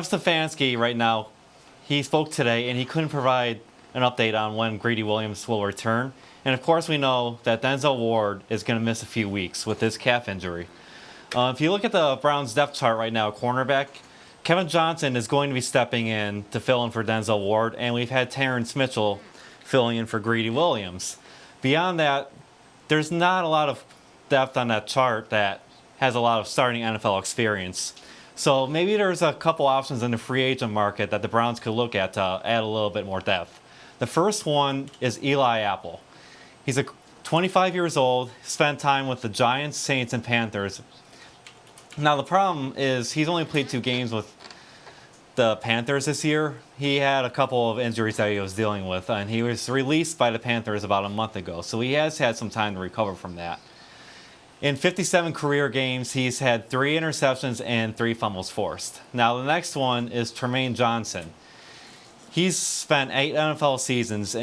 Stefanski right now, he spoke today and he couldn't provide an update on when Greedy Williams will return. And of course we know that Denzel Ward is going to miss a few weeks with his calf injury. If you look at the Browns depth chart right now, cornerback, Kevin Johnson is going to be stepping in to fill in for Denzel Ward, and we've had Terrence Mitchell filling in for Greedy Williams. Beyond that, there's not a lot of depth on that chart that has a lot of starting NFL experience. So maybe there's a couple options in the free agent market that the Browns could look at to add a little bit more depth. The first one is Eli Apple. He's 25 years old, spent time with the Giants, Saints, and Panthers. Now the problem is he's only played 2 games with the Panthers this year. He had a couple of injuries that he was dealing with, and he was released by the Panthers about a month ago. So he has had some time to recover from that. In 57 career games, he's had 3 interceptions and 3 fumbles forced. Now the next one is Trumaine Johnson. He's spent 8 NFL seasons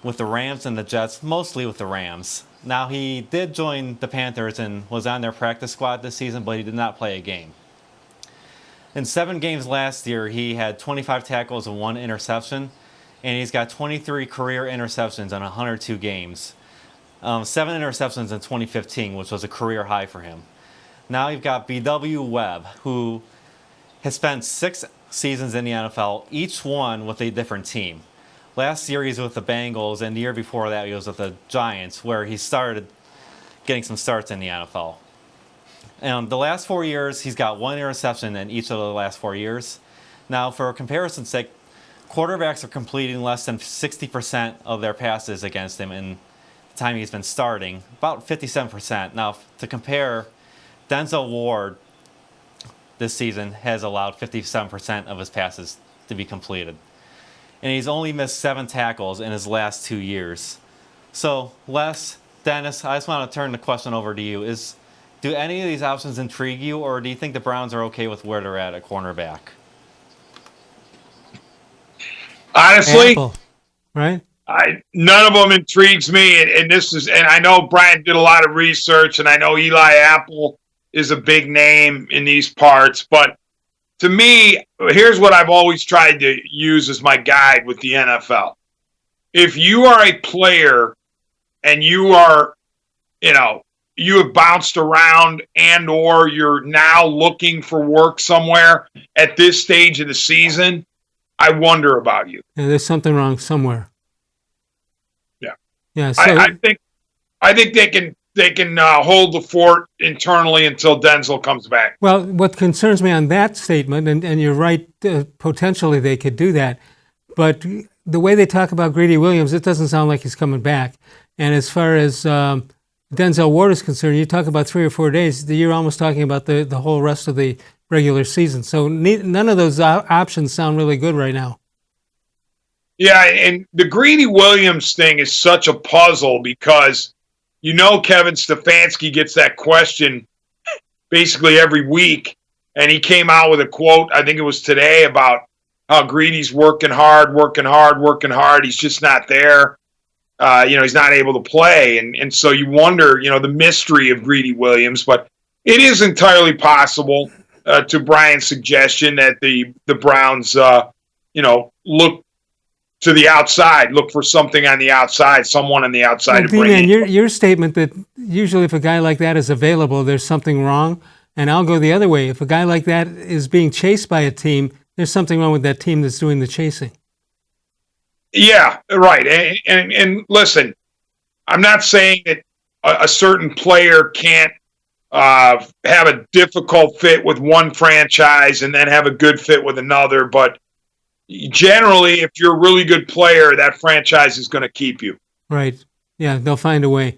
with the Rams and the Jets, mostly with the Rams. Now he did join the Panthers and was on their practice squad this season, but he did not play a game. In 7 games last year, he had 25 tackles and 1 interception, and he's got 23 career interceptions in 102 games. 7 interceptions in 2015, which was a career high for him. Now you've got B.W. Webb, who has spent 6 seasons in the NFL, each one with a different team. Last year he was with the Bengals, and the year before that he was with the Giants, where he started getting some starts in the NFL. And the last 4 years, he's got 1 interception in each of the last 4 years. Now, for comparison's sake, quarterbacks are completing less than 60% of their passes against him in the time he's been starting, about 57%. Now, to compare, Denzel Ward this season has allowed 57% of his passes to be completed. And he's only missed 7 tackles in his last 2 years. So, Les, Dennis, I just want to turn the question over to you. Do any of these options intrigue you, or do you think the Browns are okay with where they're at cornerback? Honestly, Apple, right? none of them intrigues me, and I know Brian did a lot of research, and I know Eli Apple is a big name in these parts, but to me, here's what I've always tried to use as my guide with the NFL. If you are a player and you are, you have bounced around and or you're now looking for work somewhere at this stage of the season, I wonder about you. Yeah, there's something wrong somewhere. Yeah. Yeah. So I think they can hold the fort internally until Denzel comes back. well, what concerns me on that statement, and you're right, potentially they could do that, but the way they talk about Greedy Williams, it doesn't sound like he's coming back. And as far as Denzel Ward is concerned, you talk about 3 or 4 days, you're almost talking about the whole rest of the regular season. So none of those options sound really good right now. Yeah, and the Greedy Williams thing is such a puzzle because Kevin Stefanski gets that question basically every week, and he came out with a quote, I think it was today, about how Greedy's working hard. He's just not there. He's not able to play. And so you wonder, the mystery of Greedy Williams. But it is entirely possible, to Brian's suggestion, that the Browns, look to the outside, look for something on the outside, someone on the outside to bring in. Your statement that usually if a guy like that is available, there's something wrong. And I'll go the other way. If a guy like that is being chased by a team, there's something wrong with that team that's doing the chasing. Yeah, right. And listen, I'm not saying that a certain player can't have a difficult fit with one franchise and then have a good fit with another, but generally, if you're a really good player, that franchise is going to keep you. Right. Yeah, they'll find a way.